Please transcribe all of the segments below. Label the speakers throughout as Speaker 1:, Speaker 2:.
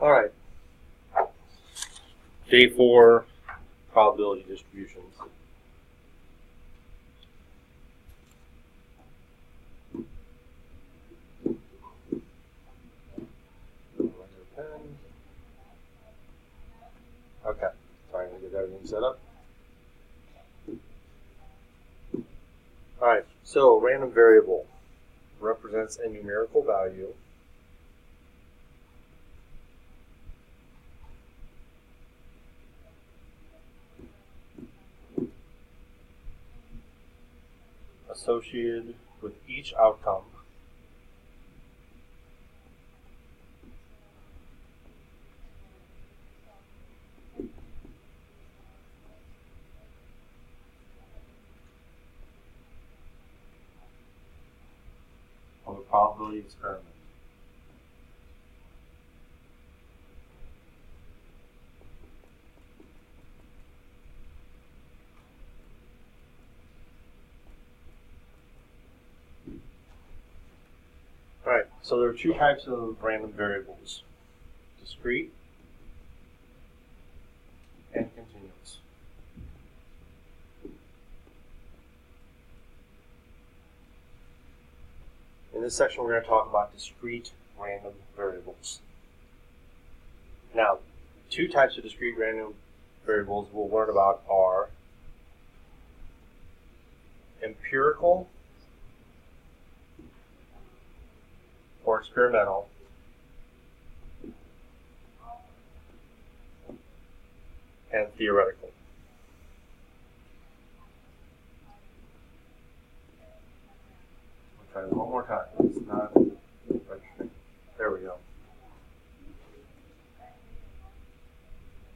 Speaker 1: All right. Day 4, probability distributions. Okay, trying to get everything set up. All right, so random variable represents a numerical value associated with each outcome of a probability experiment. Alright, so there are two types of random variables, discrete and continuous. In this section we're going to talk about discrete random variables. Now, two types of discrete random variables we'll learn about are empirical or experimental, and theoretical. I'll try it one more time. It's not registering. There we go.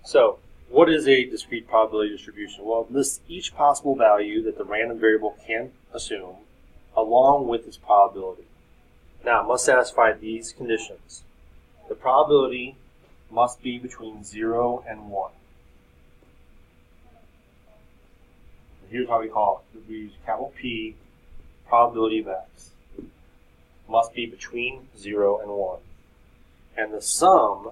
Speaker 1: So, what is a discrete probability distribution? Well, it lists each possible value that the random variable can assume along with its probability. Now, it must satisfy these conditions. The probability must be between 0 and 1. And here's how we call it. We use capital P, probability of x. Must be between 0 and 1. And the sum,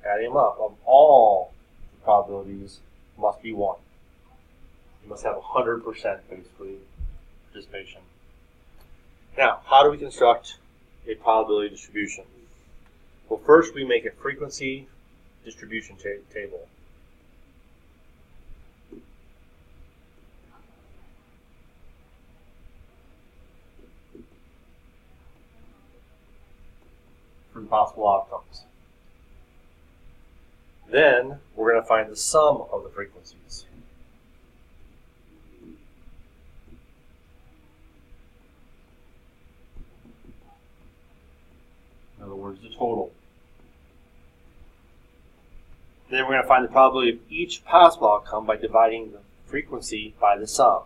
Speaker 1: adding them up, of all the probabilities must be 1. You must have 100% basically participation. Now, how do we construct a probability distribution? Well, first we make a frequency distribution table. For possible outcomes. Then we're going to find the sum of the frequencies. In other words, the total. Then we're going to find the probability of each possible outcome by dividing the frequency by the sum.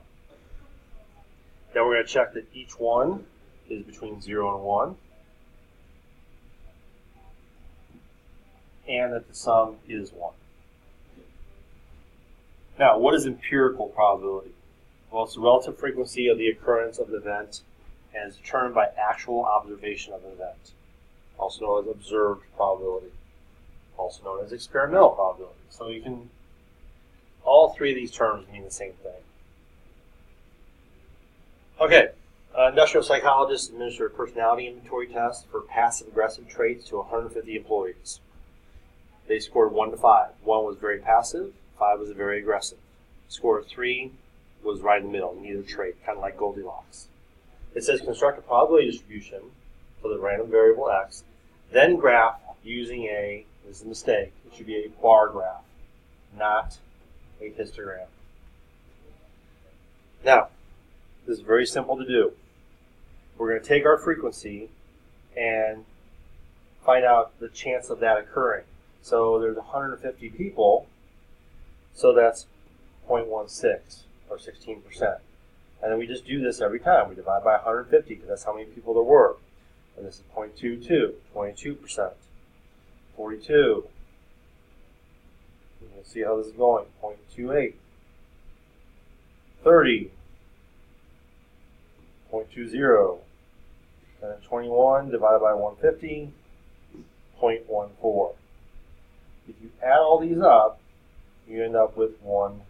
Speaker 1: Then we're going to check that each one is between 0 and 1. And that the sum is 1. Now, what is empirical probability? Well, it's the relative frequency of the occurrence of an event and is determined by actual observation of an event, also known as observed probability, also known as experimental probability. So you can, all three of these terms mean the same thing. Okay, industrial psychologists administered a personality inventory test for passive-aggressive traits to 150 employees. They scored 1 to 5. 1 was very passive, 5 was very aggressive. Score of 3 was right in the middle, neither trait, kind of like Goldilocks. It says construct a probability distribution for the random variable x, then graph using this is a mistake, it should be a bar graph, not a histogram. Now, this is very simple to do. We're going to take our frequency and find out the chance of that occurring. So there's 150 people, so that's 0.16 or 16%. And then we just do this every time. We divide by 150 because that's how many people there were. And this is 0.22, 22%, 42. You can see how this is going. 0.28, 30, 0.20, and then 21 divided by 150. 0.14. If you add all these up, you end up with 1.00.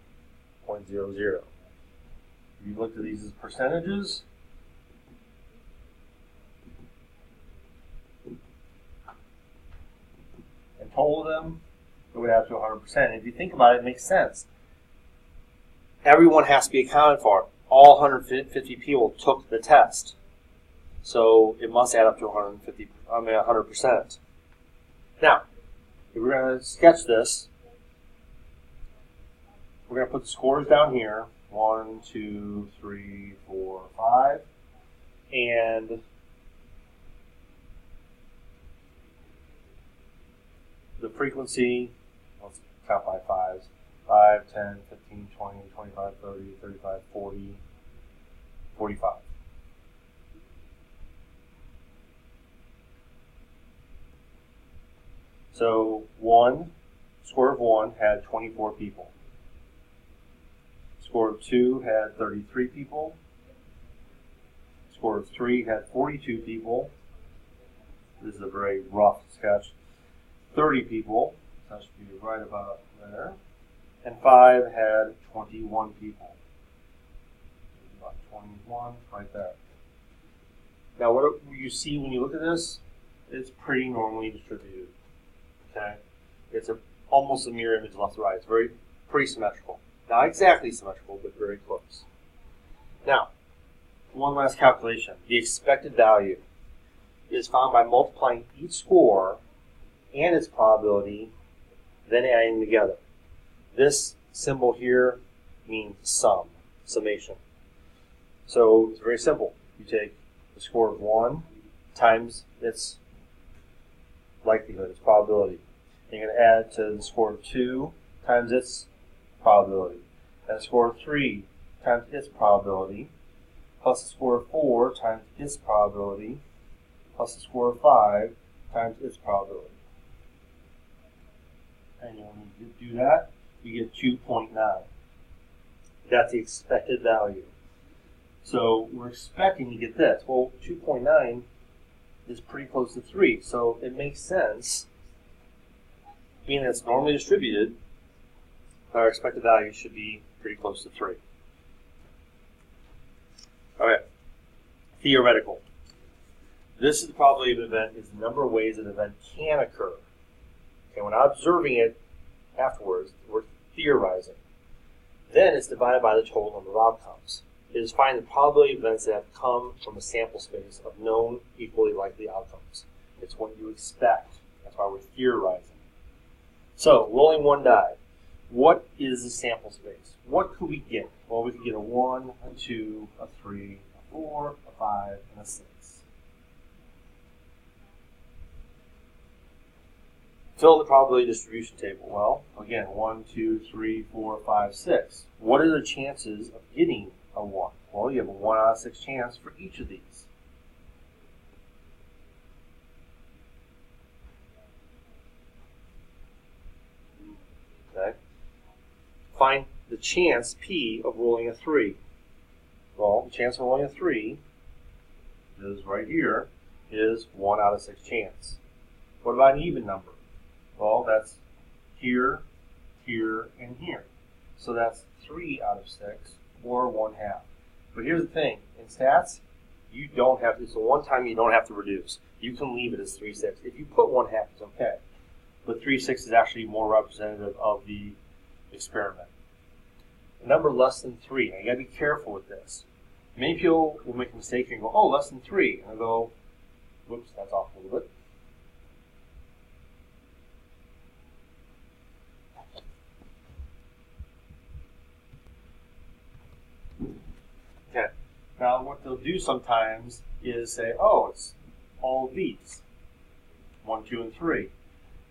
Speaker 1: If you look at these as percentages, and total them, it would add to 100%. If you think about it, it makes sense. Everyone has to be accounted for. All 150 people took the test. So it must add up to 100%. Now, if we're going to sketch this, we're going to put the scores down here. 1, 2, 3, 4, 5. And the frequency, let's count by fives. 5, 10, 15, 20, 25, 30, 35, 40, 45. So score of 1 had 24 people. Score of 2 had 33 people. Score of 3 had 42 people. This is a very rough sketch. 30 people, that should be right about there. And 5 had 21 people. About 21, right there. Now, what you see when you look at this, it's pretty normally distributed. Okay, it's almost a mirror image left to right. It's pretty symmetrical. Not exactly symmetrical, but very close. Now, one last calculation. The expected value is found by multiplying each score and its probability, then adding them together. This symbol here means sum, summation. So it's very simple. You take the score of 1 times its likelihood, its probability. And you're going to add to the score of 2 times its probability. And the score of 3 times its probability, plus the score of 4 times its probability, plus the score of 5 times its probability. And when you do that, you get 2.9. That's the expected value. So we're expecting to get this. Well, 2.9 is pretty close to 3, so it makes sense, being that it's normally distributed, our expected value should be pretty close to 3. Okay, theoretical. This is the probability of an event, is the number of ways an event can occur. Okay, when observing it afterwards, we're theorizing. Then it's divided by the total number of outcomes. It is finding the probability of events that have come from a sample space of known equally likely outcomes. It's what you expect. That's why we're theorizing. So, rolling one die. What is the sample space? What could we get? Well, we could get a 1, a 2, a 3, a 4, a 5, and a 6. Fill the probability distribution table. Well, again, 1, 2, 3, 4, 5, 6. What are the chances of getting a 1? Well, you have a 1 out of 6 chance for each of these. Okay. Find the chance, P, of rolling a 3. Well, the chance of rolling a 3 is right here, is 1 out of 6 chance. What about an even number? Well, that's here, here, and here. So that's 3 out of 6, or 1/2. But here's the thing. In stats, you don't have to, so one time you don't have to reduce. You can leave it as 3/6. If you put 1/2, it's okay. But 3/6 is actually more representative of the experiment. A number less than 3. Now, you gotta be careful with this. Many people will make a mistake and go, oh, less than 3. And I'll go, whoops, that's off a little bit. Okay. Now, what they'll do sometimes is say, oh, it's all of these. 1, 2, and 3.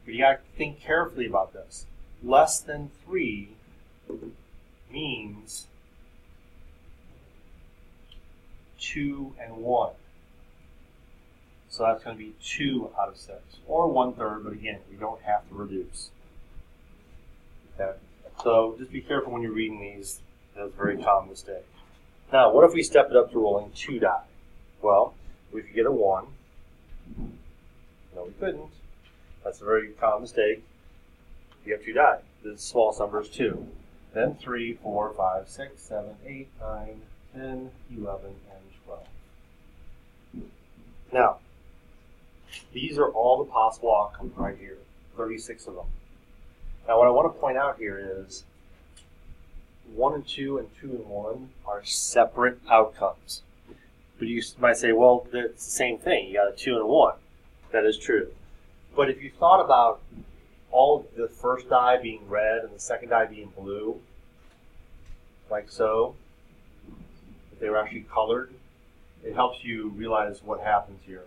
Speaker 1: But you got to think carefully about this. Less than 3 means 2 and 1. So that's going to be 2 out of 6. Or 1/3, but again, we don't have to reduce. Okay. So just be careful when you're reading these. That's a very common mistake. Now, what if we step it up to rolling 2 die? Well, we could get a 1. No, we couldn't. That's a very common mistake. You have 2 die. The smallest number is 2. Then 3, 4, 5, 6, 7, 8, 9, 10, 11, and 12. Now, these are all the possible outcomes right here. 36 of them. Now, what I want to point out here is 1 and 2 and 2 and 1 are separate outcomes. But you might say, well, it's the same thing. You got a 2 and a 1. That is true. But if you thought about all the first die being red and the second die being blue, like so, if they were actually colored, it helps you realize what happens here.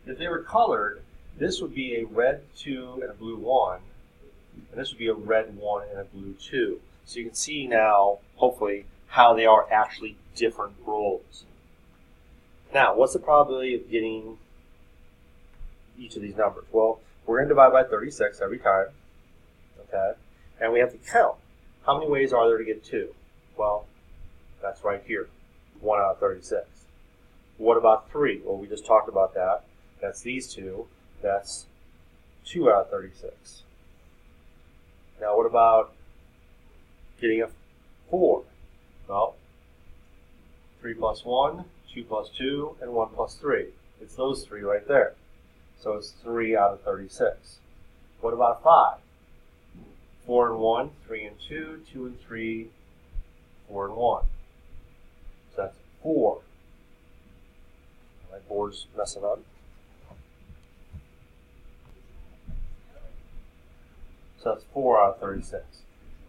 Speaker 1: If they were colored, this would be a red 2 and a blue 1, and this would be a red 1 and a blue 2. So you can see now, hopefully, how they are actually different roles. Now, what's the probability of getting each of these numbers? Well, we're going to divide by 36 every time, okay? And we have to count. How many ways are there to get 2? Well, that's right here, 1 out of 36. What about 3? Well, we just talked about that. That's these two. That's 2 out of 36. Now, what about getting a 4? Well, 3 plus 1, 2 plus 2, and 1 plus 3. It's those 3 right there. So it's 3 out of 36. What about 5? 4 and 1, 3 and 2, 2 and 3, 4 and 1. So that's 4. My board's messing up. So that's 4 out of 36.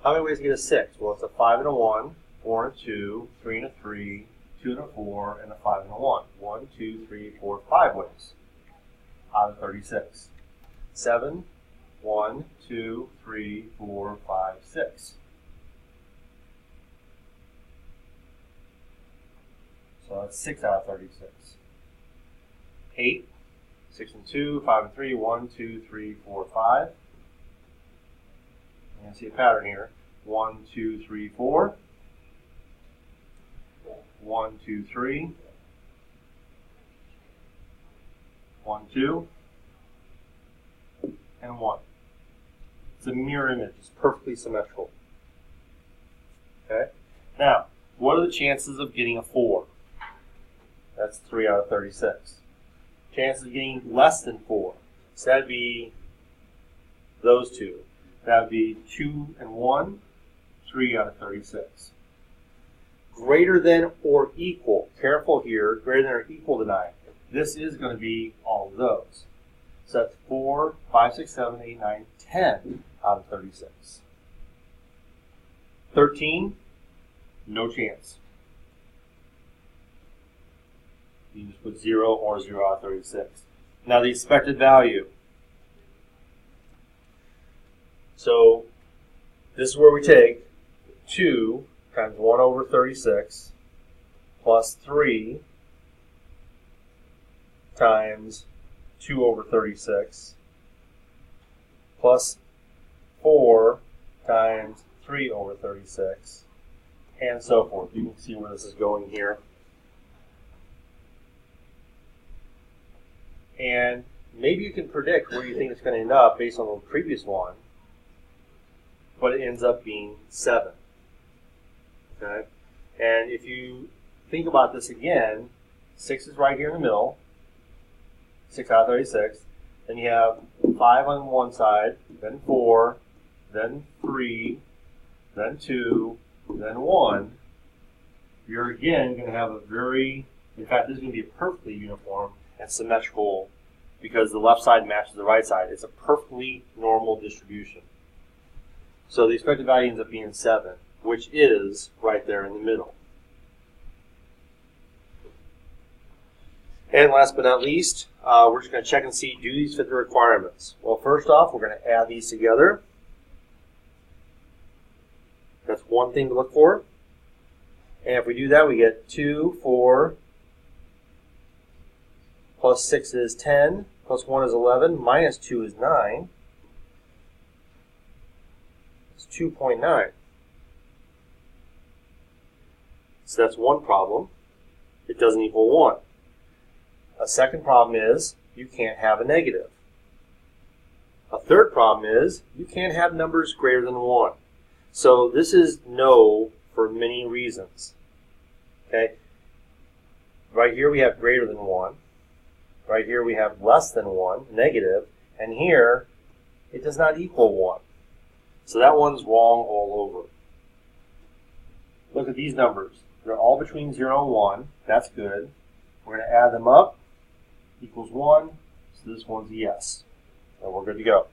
Speaker 1: How many ways to get a 6? Well, it's a 5 and a 1, 4 and 2, 3 and a 3, 2 and a 4, and a 5 and a 1. 1, 2, 3, 4, 5 ways out of 36. 7, 1, 2, 3, 4, 5, 6. So that's 6 out of 36. 8, 6 and 2, 5 and 3, 1, 2, 3, 4, 5. You can see a pattern here. 1, 2, 3, 4. 1, 2, 3. 1, 2. And 1. It's a mirror image. It's perfectly symmetrical. Okay? Now, what are the chances of getting a 4? That's 3 out of 36. Chances of getting less than 4. So that'd be those two. That would be 2 and 1, 3 out of 36. Greater than or equal. Careful here. Greater than or equal to 9. This is going to be all of those. So that's 4, 5, 6, 7, 8, 9, 10 out of 36. 13, no chance. You can just put 0 or 0 out of 36. Now the expected value. So this is where we take 2 times 1 over 36 plus 3 times 2 over 36 plus 4 times 3 over 36 and so forth. You can see where this is going here. And maybe you can predict where you think it's going to end up based on the previous one, but it ends up being 7. Okay? And if you think about this again, 6 is right here in the middle, 6 out of 36. Then you have 5 on one side, then 4, then 3, then 2, then 1. You're again going to have a very, in fact, this is going to be a perfectly uniform and symmetrical because the left side matches the right side. It's a perfectly normal distribution. So the expected value ends up being 7, which is right there in the middle. And last but not least, we're just going to check and see, do these fit the requirements? Well, first off, we're going to add these together. That's one thing to look for. And if we do that, we get 2, 4, plus 6 is 10, plus 1 is 11, minus 2 is 9. It's 2.9. So that's one problem. It doesn't equal 1. A second problem is you can't have a negative. A third problem is you can't have numbers greater than 1. So this is no for many reasons. Okay? Right here we have greater than 1. Right here we have less than 1, negative. And here it does not equal 1. So that one's wrong all over. Look at these numbers. They're all between 0 and 1. That's good. We're going to add them up. Equals 1. So this one's a yes. And we're good to go.